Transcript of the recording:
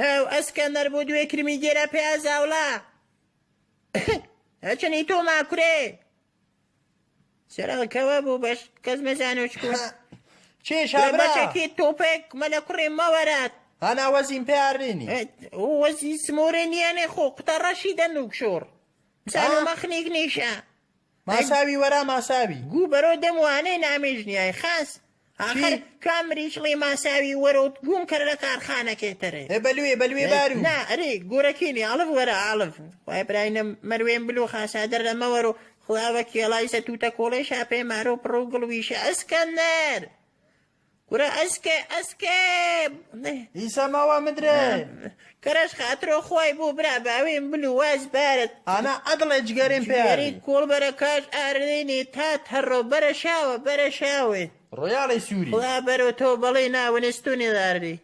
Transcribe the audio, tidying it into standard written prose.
هاو ئەسکەندەر بۆ دوێ کرمی گێرە پیازاوڵا ئەچنی تۆ ماکورێ سەرەکەوە بوو بەش کەس مەزانۆ چکوە چێشابرا بەچەکی تۆپێک مەلە کوڕێ مەوەرات هەنا وەزیم پێیاڕێنی وەزی سمۆرە نیانێ خۆ قوتە ڕەشی دەنوک شۆڕ سانۆ مەخنێک نیشە ماساوی وەرا ماساوی گوو بەرۆ دەموانەی نامێژنیای خاس آخر کامریشڵی ماساوی وەرەوت گوم کەرە لە کارخانەکێتەرێ بەلوێ بارو نا ئەرێ گۆرەکینی ئاڵف وەرە ئاڵف وای براینە مەروێن بلو خاسادەر لەمەوەرە خڵاوە کێڵای سەتوتە کۆڵێشا پێ مارۆ پڕۆ گڵویشە ئەسکەندەر گورە ئەسکێ ئیسەماوە مدرێ کەرەش خاترۆ خۆی بوو برا باوێن بلو واز بارت ئانا ئەدڵێ جگەرێن پێیاری کۆڵ بەرە کاش ئارێنێ تات هەڕۆ بەرە شاوە ڕۆیاڵی سووری خڵا بەرۆ تۆ بەڵێ ناوەنستونێ داردی